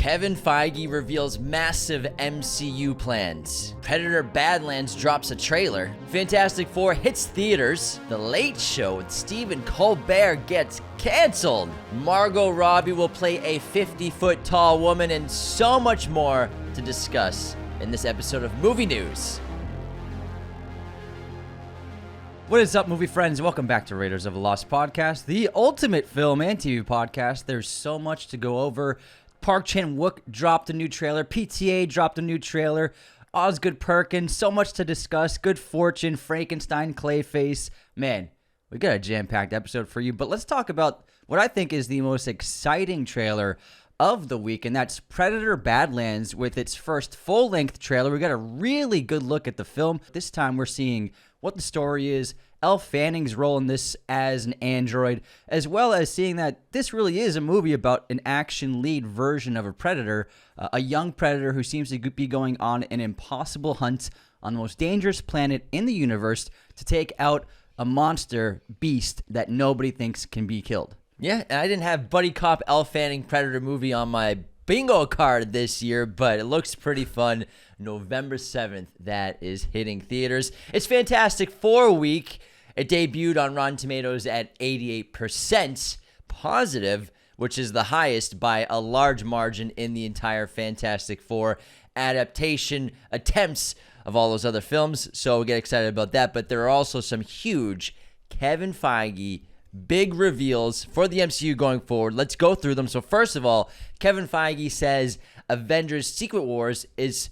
Kevin Feige reveals massive MCU plans. Predator Badlands drops a trailer. Fantastic Four hits theaters. The Late Show with Stephen Colbert gets canceled. Margot Robbie will play a 50-foot tall woman, and so much more to discuss in this episode of Movie News. What is up, movie friends? Welcome back to Raiders of the Lost podcast, the ultimate film and TV podcast. There's so much to go over. Park Chan-wook dropped a new trailer. PTA dropped a new trailer. Osgood Perkins, so much to discuss. Good Fortune, Frankenstein, Clayface. Man, we got a jam-packed episode for you. But let's talk about what I think is the most exciting trailer of the week, and that's Predator Badlands with its first full-length trailer. We got a really good look at the film. This time we're seeing what the story is, Elle Fanning's role in this as an android, as well as seeing that this really is a movie about an action lead version of a predator, a young predator who seems to be going on an impossible hunt on the most dangerous planet in the universe to take out a monster beast that nobody thinks can be killed. Yeah, and I didn't have Buddy Cop Elle Fanning Predator movie on my bingo card this year, but it looks pretty fun. November 7th, that is hitting theaters. It's Fantastic Four week. It debuted on Rotten Tomatoes at 88% positive, which is the highest by a large margin in the entire Fantastic Four adaptation attempts of all those other films. So we get excited about that. But there are also some huge Kevin Feige big reveals for the MCU going forward. Let's go through them. So first of all, Kevin Feige says Avengers Secret Wars is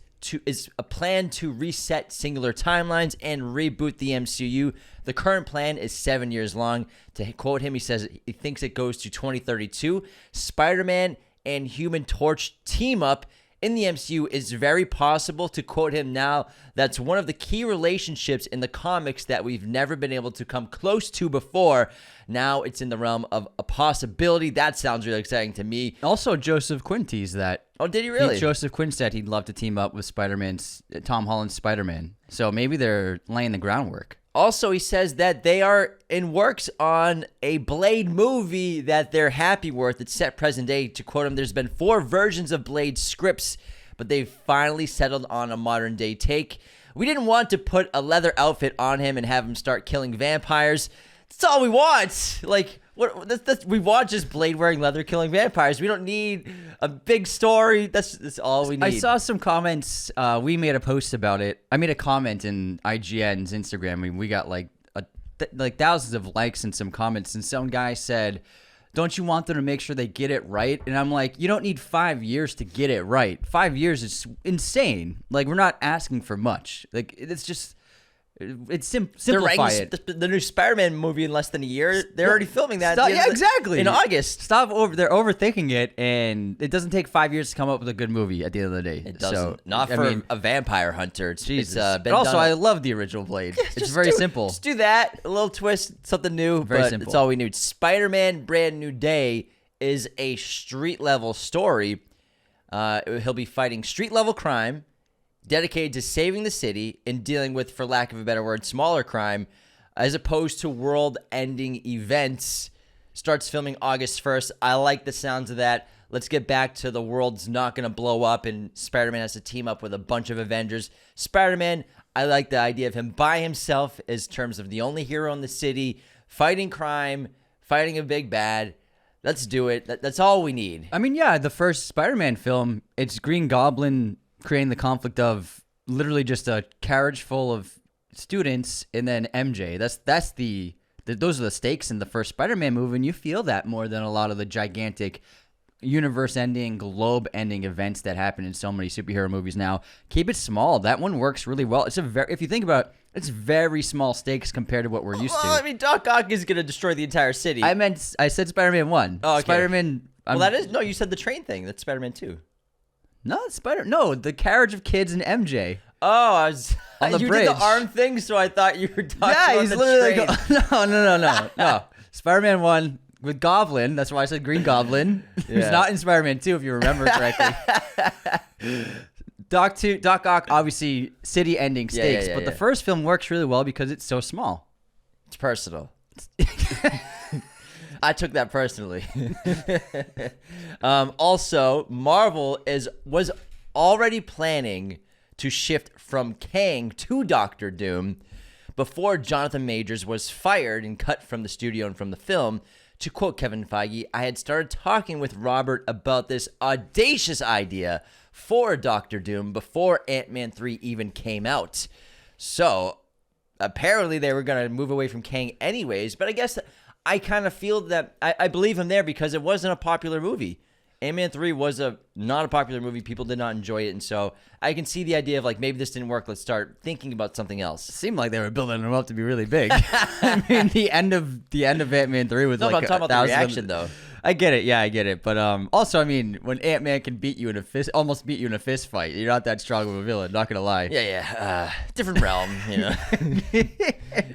a plan to reset singular timelines and reboot the MCU. The current plan is 7 years long. To quote him, he says he thinks it goes to 2032. Spider-Man and Human Torch team up in the MCU is very possible. To quote him now, that's one of the key relationships in the comics that we've never been able to come close to before. Now it's in the realm of a possibility. That sounds really exciting to me. Also, Joseph Quinn teased that. Oh, did he really? Joseph Quinn said he'd love to team up with Tom Holland's Spider-Man. So maybe they're laying the groundwork. Also, he says that they are in works on a Blade movie that they're happy with. It's set present day. To quote him, there's been 4 versions of Blade scripts, but they've finally settled on a modern day take. We didn't want to put a leather outfit on him and have him start killing vampires. That's all we want. Like, we want just Blade wearing leather killing vampires. We don't need a big story. That's all we need. I saw some comments. We made a post about it. I made a comment in IGN's Instagram. I mean, we got like thousands of likes and some comments. And some guy said, "Don't you want them to make sure they get it right?" And I'm like, you don't need 5 years to get it right. 5 years is insane. Like, we're not asking for much. Like, it's just. Simplify it. The new Spider-Man movie in less than a year. They're already filming that. Yeah, exactly. In August. They're overthinking it, and it doesn't take 5 years to come up with a good movie at the end of the day. It doesn't. So, Not for a vampire hunter. It's been also, I love the original Blade. Yeah, it's very simple. Just do that. A little twist, something new. Very simple. It's all we need. Spider-Man Brand New Day is a street-level story. He'll be fighting street-level crime, dedicated to saving the city and dealing with, for lack of a better word, smaller crime, as opposed to world-ending events. Starts filming August 1st. I like the sounds of that. Let's get back to the world's not going to blow up and Spider-Man has to team up with a bunch of Avengers. Spider-Man, I like the idea of him by himself as terms of the only hero in the city, fighting crime, fighting a big bad. Let's do it. That's all we need. I mean, yeah, the first Spider-Man film, it's Green Goblin creating the conflict of literally just a carriage full of students and then MJ. Those are the stakes in the first Spider-Man movie, and you feel that more than a lot of the gigantic universe-ending, globe-ending events that happen in so many superhero movies now. Keep it small. That one works really well. If you think about it, it's very small stakes compared to what we're used to. I mean, Doc Ock is going to destroy the entire city. I said Spider-Man 1. Oh, okay. Spider-Man. You said the train thing. That's Spider-Man 2. No, the carriage of kids and MJ. Oh, I was on the you bridge. Did the arm thing, so I thought you were talking about he's the literally train. No. Spider-Man 1 with Goblin. That's why I said Green Goblin. Who's not in Spider-Man 2, if you remember correctly. Doc Ock, obviously city-ending stakes, but the first film works really well because it's so small. It's personal. I took that personally. Also, Marvel was already planning to shift from Kang to Doctor Doom before Jonathan Majors was fired and cut from the studio and from the film. To quote Kevin Feige, I had started talking with Robert about this audacious idea for Doctor Doom before Ant-Man 3 even came out. So apparently they were going to move away from Kang anyways, but I guess I kind of feel that I believe him there because it wasn't a popular movie. Ant-Man 3 was not a popular movie. People did not enjoy it, and so I can see the idea of like maybe this didn't work. Let's start thinking about something else. It seemed like they were building him up to be really big. I mean, the end of Ant-Man 3 was No, like but I'm talking about the reaction though. I get it. Yeah, I get it. But also, I mean, when Ant-Man can almost beat you in a fist fight, you're not that strong of a villain. Not gonna lie. Yeah. Different realm, you know.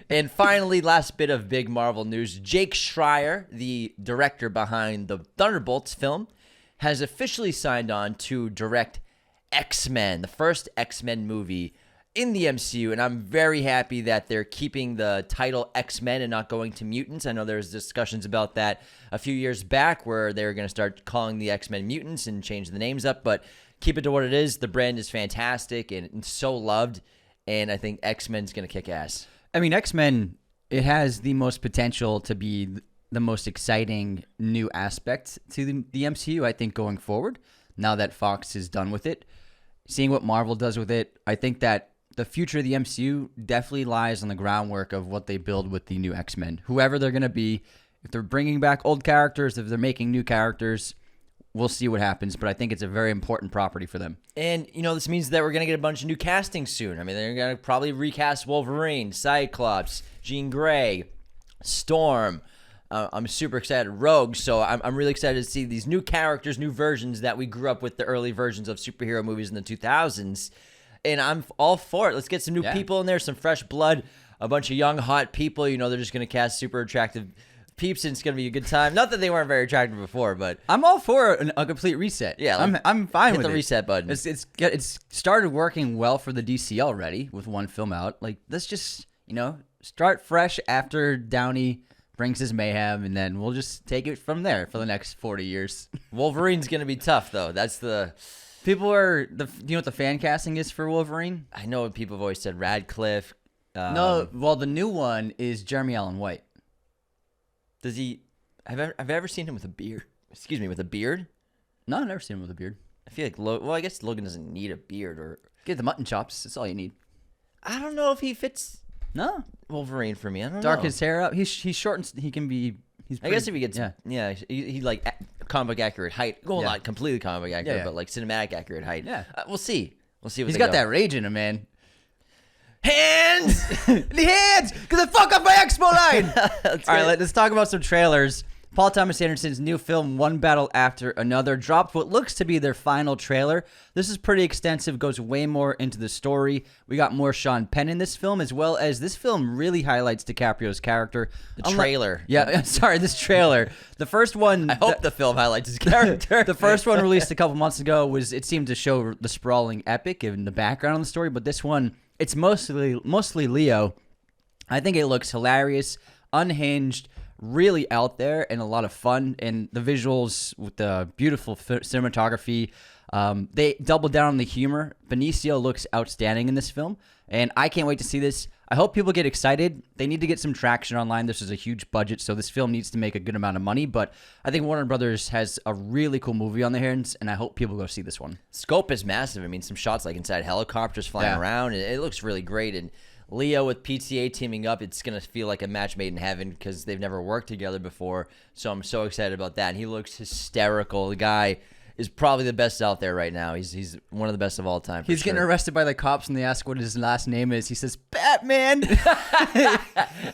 And finally, last bit of big Marvel news: Jake Schreier, the director behind the Thunderbolts film, has officially signed on to direct X-Men, the first X-Men movie in the MCU, and I'm very happy that they're keeping the title X-Men and not going to mutants. I know there's discussions about that a few years back where they were going to start calling the X-Men mutants and change the names up, but keep it to what it is. The brand is fantastic and so loved, and I think X-Men's going to kick ass. I mean, X-Men, it has the most potential to be the most exciting new aspect to the MCU, I think, going forward, now that Fox is done with it. Seeing what Marvel does with it, I think that the future of the MCU definitely lies on the groundwork of what they build with the new X-Men. Whoever they're going to be, if they're bringing back old characters, if they're making new characters, we'll see what happens, but I think it's a very important property for them. And, you know, this means that we're going to get a bunch of new casting soon. I mean, they're going to probably recast Wolverine, Cyclops, Jean Grey, Storm. I'm super excited. Rogue. So I'm really excited to see these new characters, new versions that we grew up with, the early versions of superhero movies in the 2000s. And I'm all for it. Let's get some new people in there, some fresh blood, a bunch of young, hot people. You know, they're just going to cast super attractive peeps, and it's going to be a good time. Not that they weren't very attractive before, but I'm all for a complete reset. Yeah, I'm fine with hit the reset button. It's started working well for the DC already with one film out. Like, let's just, you know, start fresh after Downey brings his mayhem, and then we'll just take it from there for the next 40 years. Wolverine's going to be tough, though. That's the... People are... Do you know what the fan casting is for Wolverine? I know people have always said Radcliffe. No, well, the new one is Jeremy Allen White. Does he... Have I ever seen him with a beard? Excuse me, with a beard? No, I've never seen him with a beard. I feel like... Well, I guess Logan doesn't need a beard, or... Get the mutton chops. That's all you need. I don't know if he fits... No. Wolverine for me. I don't know. Dark his hair up. He's short and he can be... I guess if he gets... Yeah, he like comic book accurate height. Well, not completely comic book accurate, but like cinematic accurate height. Yeah. We'll see. We'll see what He's got that rage in him, man. Hands! The hands! Because I fuck up my expo line! All right, let's talk about some trailers. Paul Thomas Anderson's new film, One Battle After Another, dropped what looks to be their final trailer. This is pretty extensive, goes way more into the story. We got more Sean Penn in this film, as well as this film really highlights DiCaprio's character. The trailer. Yeah, sorry, this trailer. The first one... I hope the film highlights his character. The first one, released a couple months ago, it seemed to show the sprawling epic and the background of the story, but this one, it's mostly Leo. I think it looks hilarious, unhinged, really out there, and a lot of fun. And the visuals with the beautiful cinematography, they double down on the humor. Benicio looks outstanding in this film, and I can't wait to see this. I hope people get excited. They need to get some traction online. This is a huge budget, so this film needs to make a good amount of money, but I think Warner Brothers has a really cool movie on their hands, and I hope people go see this one. Scope is massive. I mean, some shots like inside helicopters flying around, and it looks really great. And Leo with PTA teaming up, it's going to feel like a match made in heaven because they've never worked together before. So I'm so excited about that. And he looks hysterical. The guy is probably the best out there right now. He's one of the best of all time. He's getting arrested by the cops, and they ask what his last name is. He says, Batman. I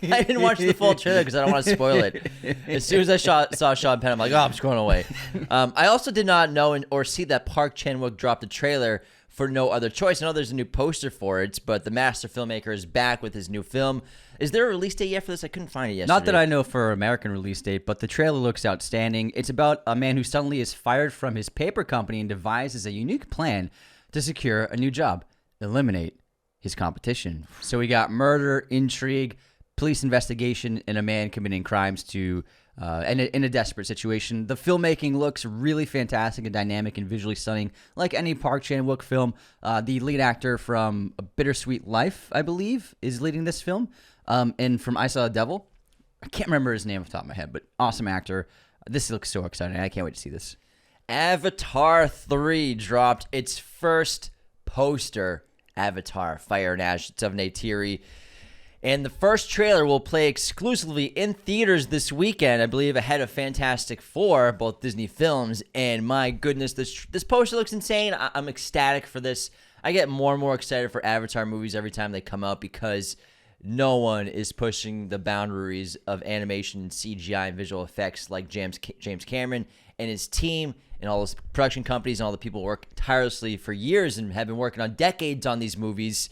didn't watch the full trailer because I don't want to spoil it. As soon as I saw Sean Penn, I'm like, oh, I'm scrolling away. I also did not know or see that Park Chan-wook dropped a trailer for No Other Choice. I know there's a new poster for it, but the master filmmaker is back with his new film. Is there a release date yet for this? I couldn't find it yesterday. Not that I know for American release date, but the trailer looks outstanding. It's about a man who suddenly is fired from his paper company and devises a unique plan to secure a new job, eliminate his competition. So we got murder, intrigue, police investigation, and a man committing crimes to and in a desperate situation. The filmmaking looks really fantastic and dynamic and visually stunning, like any Park Chan-wook film. The lead actor from A Bittersweet Life, I believe, is leading this film. And from I Saw the Devil, I can't remember his name off the top of my head, but awesome actor. This looks so exciting. I can't wait to see this. Avatar 3 dropped its first poster, Avatar, Fire and Ash, of Neytiri. And the first trailer will play exclusively in theaters this weekend, I believe, ahead of Fantastic Four, both Disney films. And my goodness, this poster looks insane. I'm ecstatic for this. I get more and more excited for Avatar movies every time they come out because no one is pushing the boundaries of animation and CGI and visual effects like James Cameron and his team and all those production companies and all the people who work tirelessly for years and have been working on decades on these movies.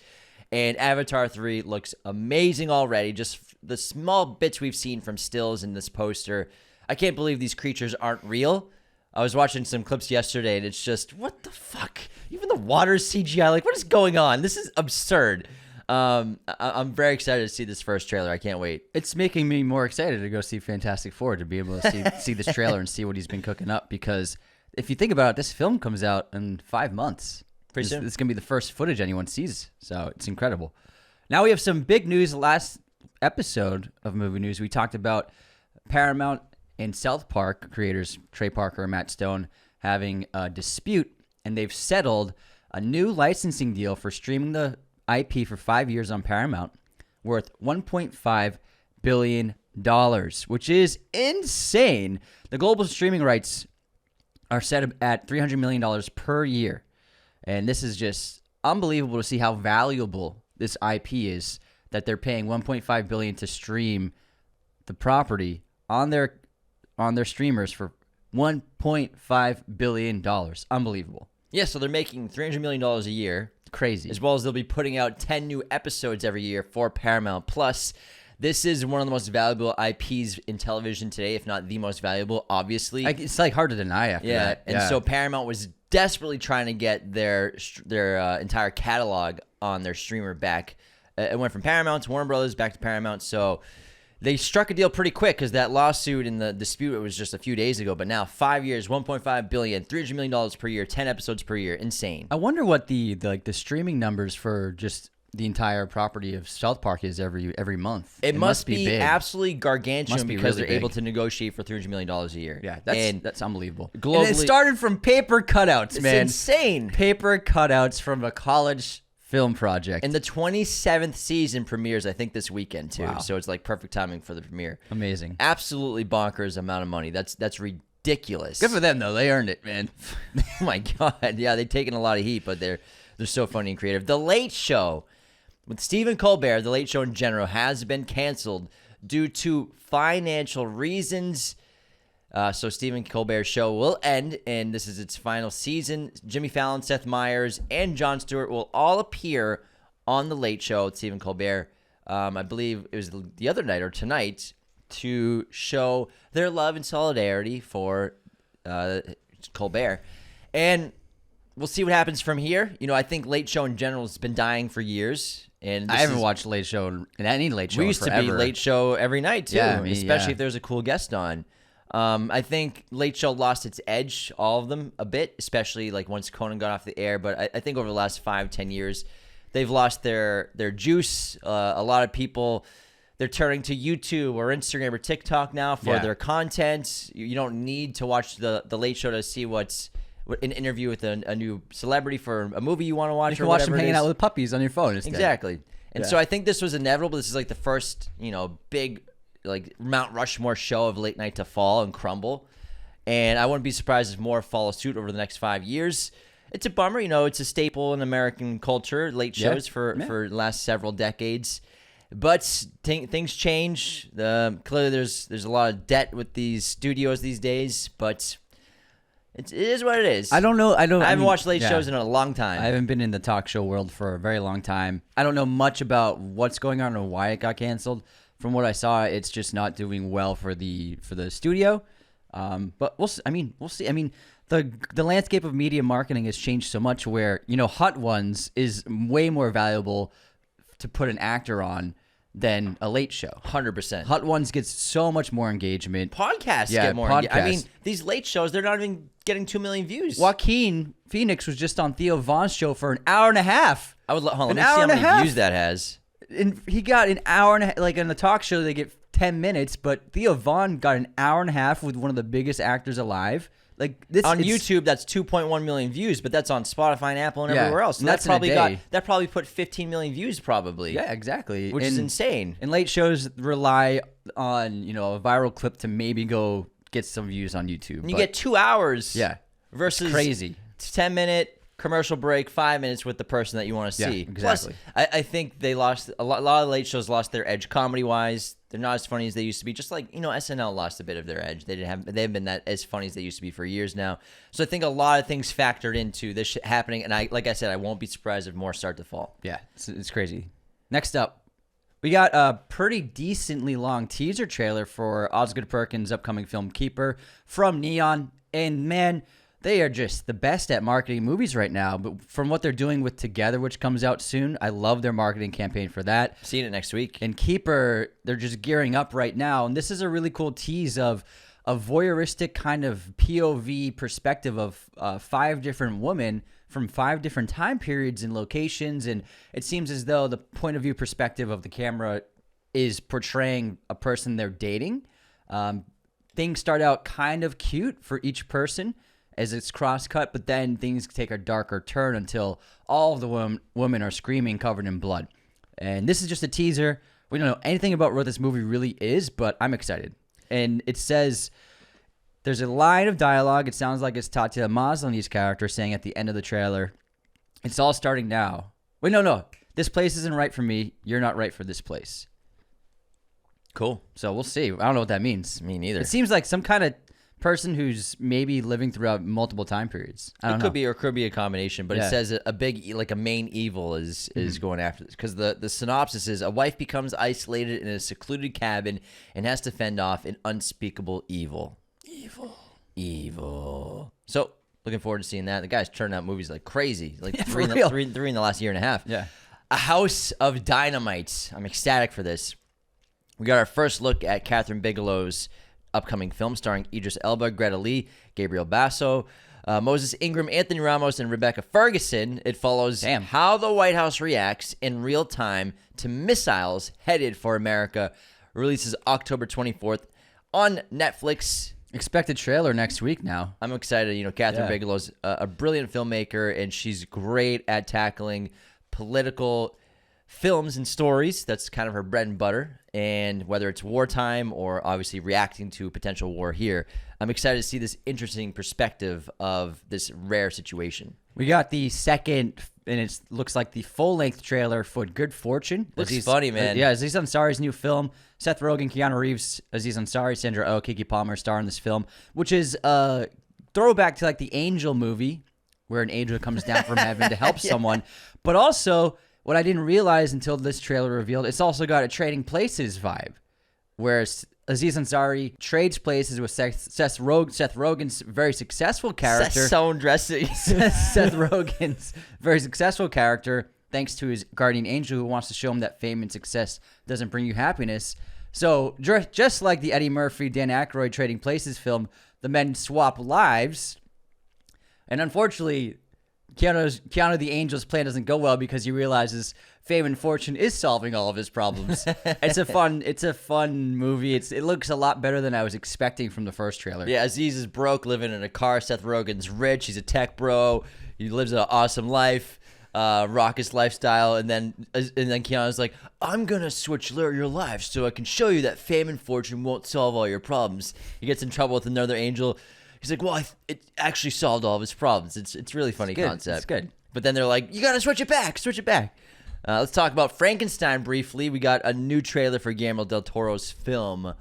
And Avatar 3 looks amazing already. Just the small bits we've seen from stills in this poster. I can't believe these creatures aren't real. I was watching some clips yesterday, and it's just, what the fuck? Even the water's CGI. Like, what is going on? This is absurd. I'm very excited to see this first trailer. I can't wait. It's making me more excited to go see Fantastic Four, to be able to see this trailer and see what he's been cooking up. Because if you think about it, this film comes out in 5 months. This is going to be the first footage anyone sees, so it's incredible. Now we have some big news. Last episode of Movie News, we talked about Paramount and South Park creators Trey Parker and Matt Stone having a dispute, and they've settled a new licensing deal for streaming the IP for 5 years on Paramount worth $1.5 billion, which is insane. The global streaming rights are set at $300 million per year. And this is just unbelievable to see how valuable this IP is, that they're paying $1.5 billion to stream the property on their streamers for $1.5 billion. Unbelievable. Yeah, so they're making $300 million a year. Crazy. As well as they'll be putting out 10 new episodes every year for Paramount Plus. This is one of the most valuable IPs in television today, if not the most valuable, obviously. It's like hard to deny after that. And so Paramount was desperately trying to get their entire catalog on their streamer back. It went from Paramount to Warner Brothers back to Paramount. So they struck a deal pretty quick because that lawsuit and the dispute, it was just a few days ago. But now 5 years, $1.5 billion, $300 million per year, 10 episodes per year. Insane. I wonder what the streaming numbers for just the entire property of South Park is every month. It must be big. Absolutely gargantuan because really they're able to negotiate for $300 million a year. Yeah, that's unbelievable. Globally, and it started from paper cutouts, man. It's insane. Paper cutouts from a college film project. And the 27th season premieres, I think, this weekend, too. Wow. So it's like perfect timing for the premiere. Amazing. Absolutely bonkers amount of money. That's ridiculous. Good for them, though. They earned it, man. Oh, my God. Yeah, they've taken a lot of heat, but they're so funny and creative. The Late Show with Stephen Colbert, The Late Show in general, has been canceled due to financial reasons. So Stephen Colbert's show will end, and this is its final season. Jimmy Fallon, Seth Meyers, and Jon Stewart will all appear on The Late Show with Stephen Colbert. I believe it was the other night or tonight to show their love and solidarity for Colbert. And we'll see what happens from here. You know, I think Late Show in general has been dying for years. And I haven't watched Late Show in any Late Show. We used to be Late Show every night, too, especially if there's a cool guest on. I think Late Show lost its edge, all of them, a bit, especially like once Conan got off the air. But I think over the last 5-10 years, they've lost their juice. A lot of people, they're turning to YouTube or Instagram or TikTok now for their content. You don't need to watch the Late Show to see what's an interview with a new celebrity for a movie you want to watch. You can watch them hanging out with puppies on your phone instead. Exactly. And so I think this was inevitable. This is like the first, big like Mount Rushmore show of late night to fall and crumble. And I wouldn't be surprised if more follow suit over the next 5 years. It's a bummer. It's a staple in American culture, late shows for the last several decades. But things change. Clearly there's a lot of debt with these studios these days, but it is what it is. I don't know. I haven't watched late shows in a long time. I haven't been in the talk show world for a very long time. I don't know much about what's going on or why it got canceled. From what I saw, it's just not doing well for the studio. But we'll see. We'll see. The landscape of media marketing has changed so much where, Hot Ones is way more valuable to put an actor on than a late show. 100%. Hot Ones gets so much more engagement. Podcasts Yeah, get more. podcasts. I mean, these late shows, they're not even getting 2 million views. Joaquin Phoenix was just on Theo Von's show for an hour and a half. Hold on, let An me see hour how and a many half. views that has. And he got an hour and a half. Like in the talk show, they get 10 minutes, but Theo Von got an hour and a half with one of the biggest actors alive. Like this On YouTube, that's 2.1 million views, but that's on Spotify and Apple and Yeah, everywhere else. So and that's that's in a probably day. that probably put 15 million views probably. Yeah, exactly. Which is insane. And late shows rely on, a viral clip to maybe go get some views on YouTube. And you get 2 hours. Yeah. Versus Crazy. 10-minute commercial break, 5 minutes with the person that you want to Yeah, see. exactly. Plus, I think they lost a lot of late shows lost their edge comedy wise. They're not as funny as they used to be. Just like SNL lost a bit of their edge. They haven't been that as funny as they used to be for years now. So I think a lot of things factored into this shit happening. And like I said, I won't be surprised if more start to fall. Yeah, it's crazy. Next up, we got a pretty decently long teaser trailer for Osgood Perkins' upcoming film Keeper from Neon. And man, they are just the best at marketing movies right now. But from what they're doing with Together, which comes out soon, I love their marketing campaign for that. Seeing it next week. And Keeper, they're just gearing up right now. And this is a really cool tease of a voyeuristic kind of POV perspective of 5 different women from 5 different time periods and locations. And it seems as though the point of view perspective of the camera is portraying a person they're dating. Things start out kind of cute for each person as it's cross-cut, but then things take a darker turn until all of the women are screaming covered in blood. And this is just a teaser. We don't know anything about what this movie really is, but I'm excited. And it says, there's a line of dialogue. It sounds like it's Tatiana Maslany's character saying at the end of the trailer, "It's all starting now." Wait, no. This place isn't right for me. You're not right for this place. Cool. So we'll see. I don't know what that means. Me neither. It seems like some kind of person who's maybe living throughout multiple time periods. I don't know. Could be a combination, but Yeah. it says a main evil is going after this because the synopsis is a wife becomes isolated in a secluded cabin and has to fend off an unspeakable evil. Evil. So looking forward to seeing that. The guy's turning out movies like crazy, like three in the last year and a half. Yeah. A House of Dynamite. I'm ecstatic for this. We got our first look at Catherine Bigelow's upcoming film starring Idris Elba, Greta Lee, Gabriel Basso, Moses Ingram, Anthony Ramos, and Rebecca Ferguson. It follows how the White House reacts in real time to missiles headed for America. Releases October 24th on Netflix. Expected trailer next week now. I'm excited. Catherine Bigelow's a brilliant filmmaker, and she's great at tackling political films and stories. That's kind of her bread and butter. And whether it's wartime or obviously reacting to potential war here, I'm excited to see this interesting perspective of this rare situation. We got the second, and it looks like the full-length trailer for Good Fortune. Looks funny, man. Yeah, Aziz Ansari's new film. Seth Rogen, Keanu Reeves, Aziz Ansari, Sandra Oh, Kiki Palmer star in this film, which is a throwback to like the Angel movie, where an angel comes down from heaven to help someone. But also, what I didn't realize until this trailer revealed, it's also got a Trading Places vibe, where Aziz Ansari trades places with Seth Rogen's very successful character. Seth's own dressing. Seth Rogen's very successful character, thanks to his guardian angel who wants to show him that fame and success doesn't bring you happiness. So just like the Eddie Murphy, Dan Aykroyd Trading Places film, the men swap lives. And unfortunately, Keanu the Angel's plan doesn't go well because he realizes fame and fortune is solving all of his problems. It's a fun movie. It looks a lot better than I was expecting from the first trailer. Yeah, Aziz is broke, living in a car. Seth Rogen's rich. He's a tech bro. He lives an awesome life, raucous lifestyle. And then Keanu's like, I'm gonna switch your life so I can show you that fame and fortune won't solve all your problems. He gets in trouble with another angel. He's like, well, it actually solved all of his problems. It's really funny concept. It's good. But then they're like, you got to switch it back. Let's talk about Frankenstein briefly. We got a new trailer for Guillermo del Toro's film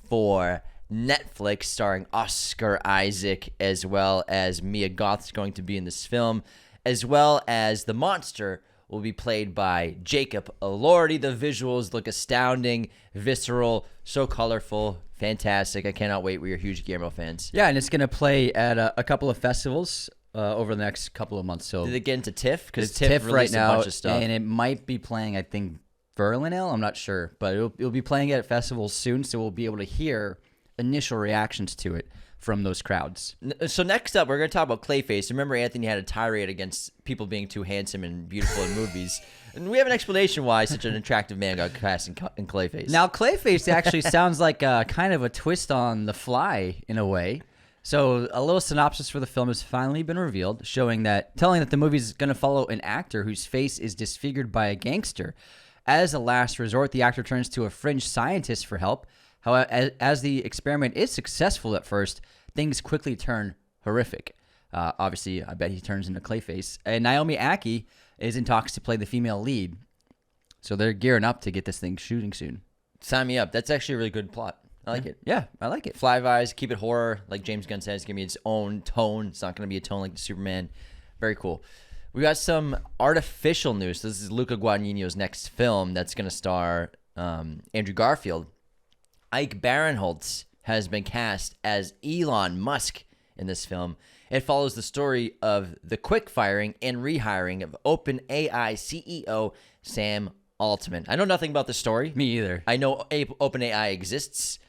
for Netflix starring Oscar Isaac, as well as Mia Goth's going to be in this film, as well as the monster will be played by Jacob Elordi. The visuals look astounding, visceral, so colorful, fantastic. I cannot wait. We are huge Guillermo fans. Yeah, and it's going to play at a couple of festivals over the next couple of months. So did it get into TIFF? Because it's TIFF right released now, a bunch of stuff. and it might be playing, I think, Berlinale. I'm not sure, but it'll be playing at festivals soon, so we'll be able to hear initial reactions to it from those crowds. So next up, we're going to talk about Clayface. Remember, Anthony had a tirade against people being too handsome and beautiful in movies. And we have an explanation why such an attractive man got cast in Clayface. Now, Clayface actually sounds like kind of a twist on The Fly in a way. So a little synopsis for the film has finally been revealed, telling that the movie is going to follow an actor whose face is disfigured by a gangster. As a last resort, the actor turns to a fringe scientist for help. However, as the experiment is successful at first, things quickly turn horrific. Obviously, I bet he turns into Clayface. And Naomi Ackie is in talks to play the female lead. So they're gearing up to get this thing shooting soon. Sign me up. That's actually a really good plot. I like it. Yeah, I like it. Fly vibes, keep it horror. Like James Gunn says, give me its own tone. It's not going to be a tone like the Superman. Very cool. We got some artificial news. This is Luca Guadagnino's next film that's going to star Andrew Garfield. Ike Barinholtz has been cast as Elon Musk in this film. It follows the story of the quick firing and rehiring of OpenAI CEO Sam Altman. I know nothing about the story. Me either. I know OpenAI exists.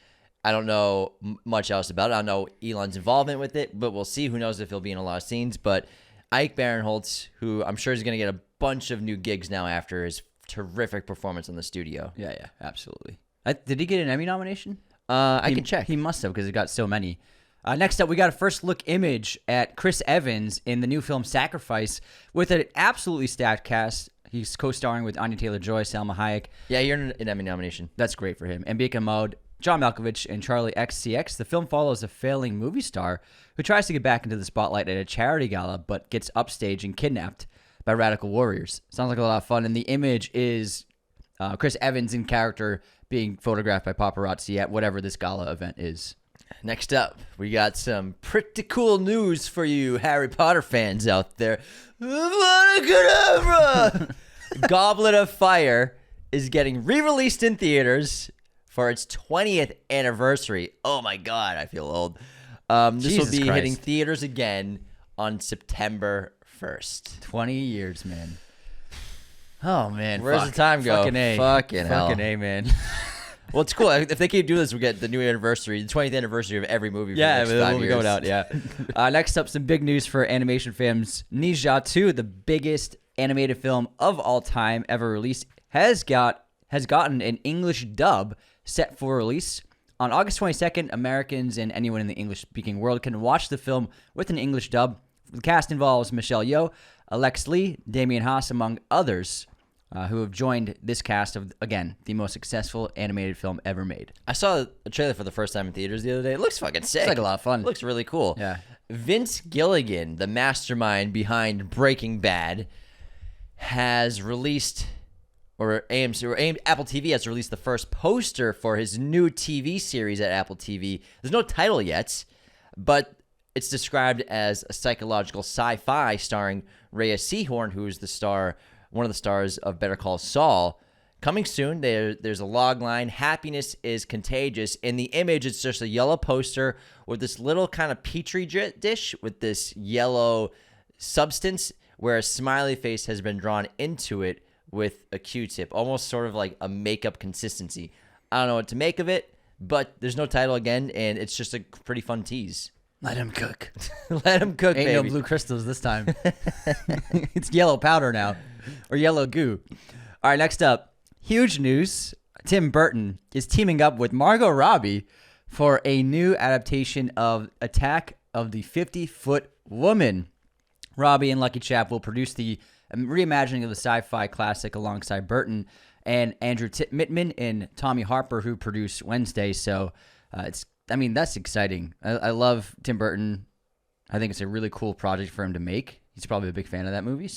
I don't know much else about it. I don't know Elon's involvement with it, but we'll see. Who knows if he'll be in a lot of scenes. But Ike Barinholtz, who I'm sure is going to get a bunch of new gigs now after his terrific performance on The Studio. Yeah, absolutely. Did he get an Emmy nomination? I can check. He must have because he got so many. Next up, we got a first look image at Chris Evans in the new film Sacrifice with an absolutely stacked cast. He's co-starring with Anya Taylor-Joy, Salma Hayek. Yeah, you're in an Emmy nomination. That's great for him. Mbika Mahmood, John Malkovich, and Charlie XCX. The film follows a failing movie star who tries to get back into the spotlight at a charity gala but gets upstaged and kidnapped by radical warriors. Sounds like a lot of fun. And the image is Chris Evans in character being photographed by paparazzi at whatever this gala event is. Next up, we got some pretty cool news for you Harry Potter fans out there. Goblet of Fire is getting re-released in theaters for its 20th anniversary. Oh my God, I feel old. This will be hitting theaters again on September 1st. 20 years, man. Oh, man. Where's the time go? Fucking A. Fucking hell. Fucking A, man. Well, it's cool. If they keep doing this, we'll get the new anniversary, the 20th anniversary of every movie for the next 5 years. Going out, yeah. Next up, some big news for animation fans. Ni Zha 2, the biggest animated film of all time ever released, has gotten an English dub set for release. On August 22nd, Americans and anyone in the English-speaking world can watch the film with an English dub. The cast involves Michelle Yeoh, Alex Lee, Damian Haas, among others, who have joined this cast of, again, the most successful animated film ever made. I saw a trailer for the first time in theaters the other day. It looks fucking sick. It's like a lot of fun. It looks really cool. Yeah. Vince Gilligan, the mastermind behind Breaking Bad, has released, or Apple TV has released the first poster for his new TV series at Apple TV. There's no title yet, but it's described as a psychological sci-fi starring Rhea Seehorn, who is one of the stars of Better Call Saul. Coming soon, there's a log line, happiness is contagious. In the image, it's just a yellow poster with this little kind of petri dish with this yellow substance where a smiley face has been drawn into it with a Q-tip, almost sort of like a makeup consistency. I don't know what to make of it, but there's no title again, and it's just a pretty fun tease. Let him cook. Let him cook, Ain't baby. no blue crystals this time. It's yellow powder now, or yellow goo. All right, next up, huge news. Tim Burton is teaming up with Margot Robbie for a new adaptation of Attack of the 50-Foot Woman. Robbie and Lucky Chap will produce the reimagining of the sci-fi classic alongside Burton and Andrew Mittman and Tommy Harper, who produced Wednesday. So that's exciting. I love Tim Burton. I think it's a really cool project for him to make. He's probably a big fan of that movie.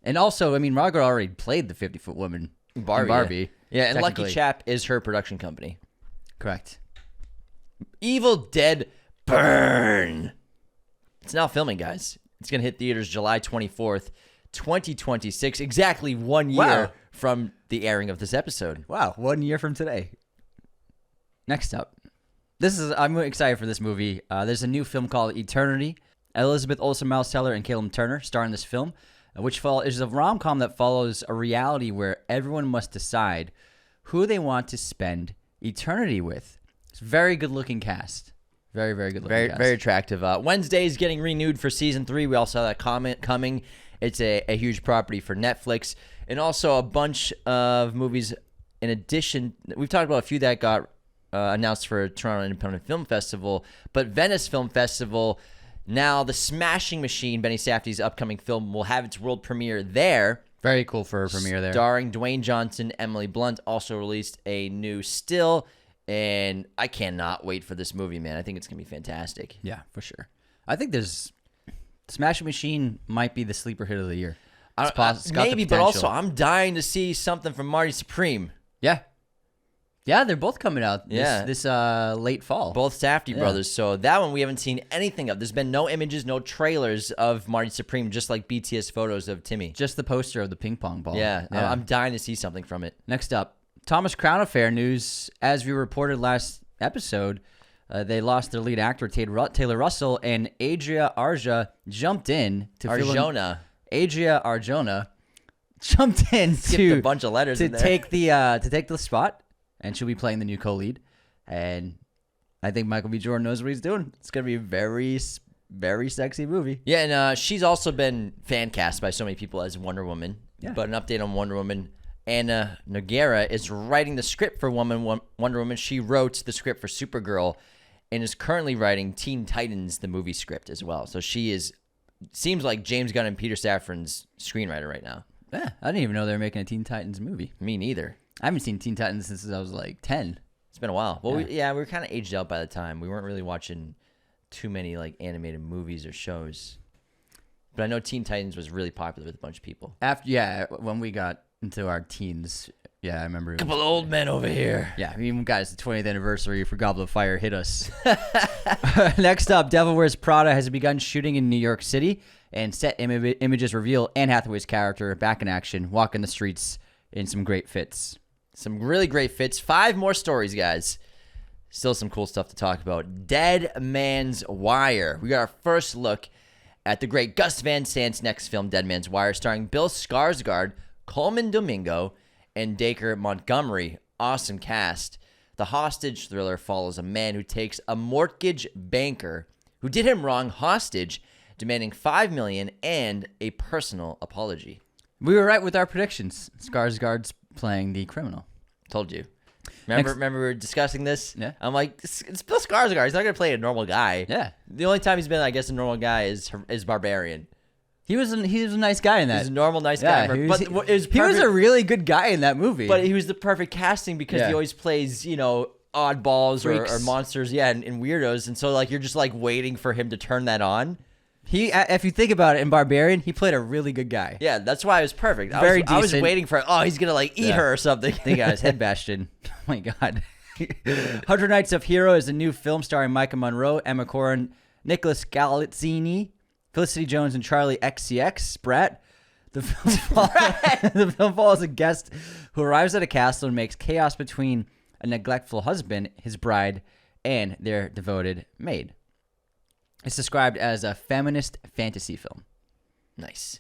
And also, Margot already played the 50-Foot Woman in Barbie. Yeah, and Lucky Chap is her production company. Correct. Evil Dead Burn. It's now filming, guys. It's going to hit theaters July 24th, 2026, exactly 1 year from the airing of this episode. Wow, 1 year from today. Next up. I'm excited for this movie. There's a new film called Eternity. Elizabeth Olsen, Miles Teller, and Caleb Turner star in this film. which is a rom-com that follows a reality where everyone must decide who they want to spend eternity with. It's a very good-looking cast. Very, very good-looking cast. Very attractive. Wednesday is getting renewed for season 3. We all saw that comment coming. It's a huge property for Netflix. And also a bunch of movies in addition. We've talked about a few that got announced for Toronto Independent Film Festival. But Venice Film Festival, now the Smashing Machine, Benny Safdie's upcoming film, will have its world premiere there. Very cool for a premiere there. Starring Dwayne Johnson, Emily Blunt, also released a new still. And I cannot wait for this movie, man. I think it's going to be fantastic. Yeah, for sure. I think Smashing Machine might be the sleeper hit of the year. Maybe, but also I'm dying to see something from Marty Supreme. Yeah. Yeah, they're both coming out this late fall. Both Safdie brothers. So that one we haven't seen anything of. There's been no images, no trailers of Marty Supreme, just like BTS photos of Timmy. Just the poster of the ping pong ball. Yeah. I'm dying to see something from it. Next up, Thomas Crown Affair news. As we reported last episode, they lost their lead actor, Taylor Russell, and Adria Arjona jumped in to Arjona jumped in to a bunch of letters to in there. take the spot, and she'll be playing the new co-lead. And I think Michael B. Jordan knows what he's doing. It's gonna be a very, very sexy movie. Yeah, and she's also been fan cast by so many people as Wonder Woman. Yeah. But an update on Wonder Woman. Anna Nogueira is writing the script for Wonder Woman. She wrote the script for Supergirl and is currently writing Teen Titans, the movie script as well. So she seems like James Gunn and Peter Safran's screenwriter right now. Yeah, I didn't even know they were making a Teen Titans movie. Me neither. I haven't seen Teen Titans since I was like 10. It's been a while. Well, we were kind of aged out by the time. We weren't really watching too many like animated movies or shows. But I know Teen Titans was really popular with a bunch of people. When we got into our teens, I remember. A couple of old men over here. Yeah, we even got the 20th anniversary for Goblet of Fire hit us. Next up, Devil Wears Prada has begun shooting in New York City, and set images reveal Anne Hathaway's character back in action, walking the streets in some great fits. Some really great fits. 5 more stories, guys. Still some cool stuff to talk about. Dead Man's Wire. We got our first look at the great Gus Van Sant's next film, Dead Man's Wire, starring Bill Skarsgård, Coleman Domingo, and Dacre Montgomery. Awesome cast. The hostage thriller follows a man who takes a mortgage banker who did him wrong hostage, demanding $5 million and a personal apology. We were right with our predictions. Skarsgård's playing the criminal. Told you. Remember we were discussing this? Yeah. I'm like, it's Bill Skarsgård. He's not going to play a normal guy. Yeah. The only time he's been, I guess, a normal guy is Barbarian. He was a nice guy in that. He's a normal, nice guy. He was a really good guy in that movie. But he was the perfect casting because he always plays, oddballs or monsters, and weirdos. And so, like, you're just, like, waiting for him to turn that on. If you think about it, in Barbarian, he played a really good guy. Yeah, that's why it was perfect. Very I was decent. waiting for, he's going to, like, eat her or something. They got his head bashed in. Oh, my God. 100 Nights of Hero is a new film starring Micah Monroe, Emma Corrin, Nicholas Galitzini, Felicity Jones, and Charlie XCX Spratt. The film follows a guest who arrives at a castle and makes chaos between a neglectful husband, his bride, and their devoted maid. It's described as a feminist fantasy film. Nice.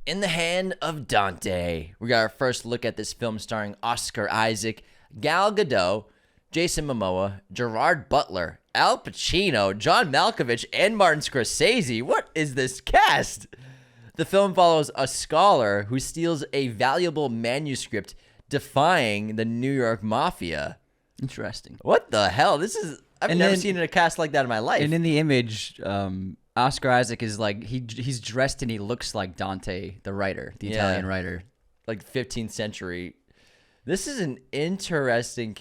In the Hand of Dante. We got our first look at this film starring Oscar Isaac, Gal Gadot, Jason Momoa, Gerard Butler, Al Pacino, John Malkovich, and Martin Scorsese. What is this cast? The film follows a scholar who steals a valuable manuscript defying the New York Mafia. Interesting. What the hell? I've never seen a cast like that in my life. And in the image, Oscar Isaac is like, he's dressed and he looks like Dante, the writer, the Italian writer. Like 15th century. This is an interesting...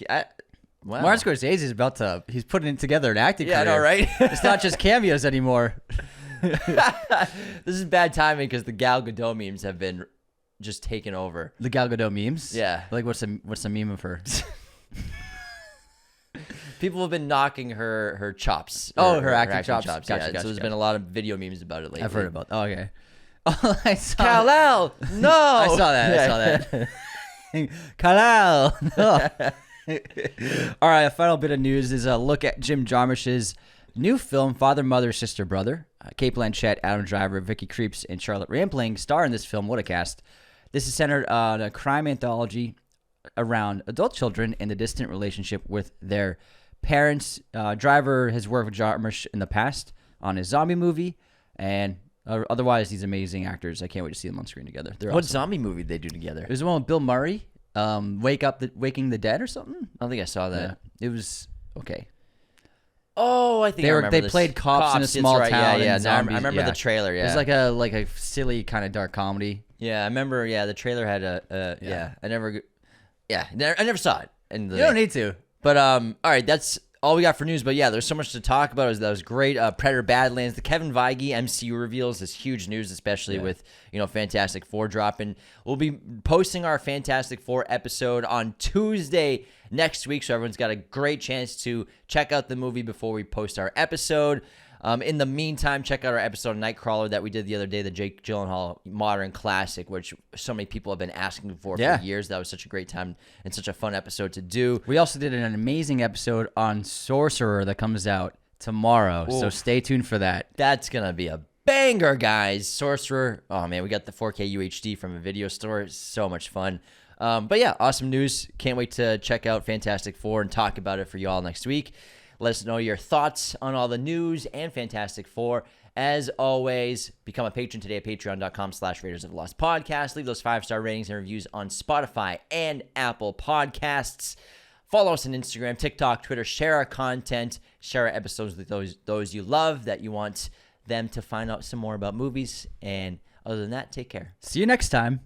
Wow. Martin Scorsese he's putting together an acting career. I know, right? It's not just cameos anymore. This is bad timing because the Gal Gadot memes have been just taken over. The Gal Gadot memes? Yeah. Like, what's a meme of her? People have been knocking her chops. Her acting chops. Gotcha. So there's been a lot of video memes about it lately. I've heard about it. Oh, okay. Oh, I saw Kal-El! No! I saw that. Kal-El! No. All right, a final bit of news is a look at Jim Jarmusch's New film, Father, Mother, Sister, Brother. Kate Blanchett, Adam Driver, Vicky Krieps, and Charlotte Rampling star in this film. What a cast. This is centered on a crime anthology around adult children and the distant relationship with their parents. Driver has worked with Jarmusch in the past on his zombie movie, and otherwise, these amazing actors. I can't wait to see them on screen together. They're What awesome. zombie movie did they do together? It was the one with Bill Murray, Waking the Dead or something. I don't think I saw that. Yeah. It was okay. Oh, I think I remember They this. played cops in a it's small right. town. Yeah. And No, I zombies. remember Yeah. the trailer. Yeah, It was like a silly kind of dark comedy. yeah, I remember. Yeah, the trailer had yeah. I never saw it. And You don't need to. But all right, that's all we got for news. But yeah, there's so much to talk about. That was great. Predator Badlands, the Kevin Feige MCU reveals is huge news, especially with Fantastic Four dropping. We'll be posting our Fantastic Four episode on Tuesday next week, so everyone's got a great chance to check out the movie before we post our episode. In the meantime, check out our episode of Nightcrawler that we did the other day, the Jake Gyllenhaal Modern Classic, which so many people have been asking for years. That was such a great time and such a fun episode to do. We also did an amazing episode on Sorcerer that comes out tomorrow, so stay tuned for that. That's going to be a banger, guys. Sorcerer. Oh, man, we got the 4K UHD from a video store. It's so much fun. But yeah, awesome news. Can't wait to check out Fantastic Four and talk about it for you all next week. Let us know your thoughts on all the news and Fantastic Four. As always, become a patron today at patreon.com/Raiders of the Lost Podcast. Leave those 5-star ratings and reviews on Spotify and Apple Podcasts. Follow us on Instagram, TikTok, Twitter. Share our content. Share our episodes with those you love that you want them to find out some more about movies. And other than that, take care. See you next time.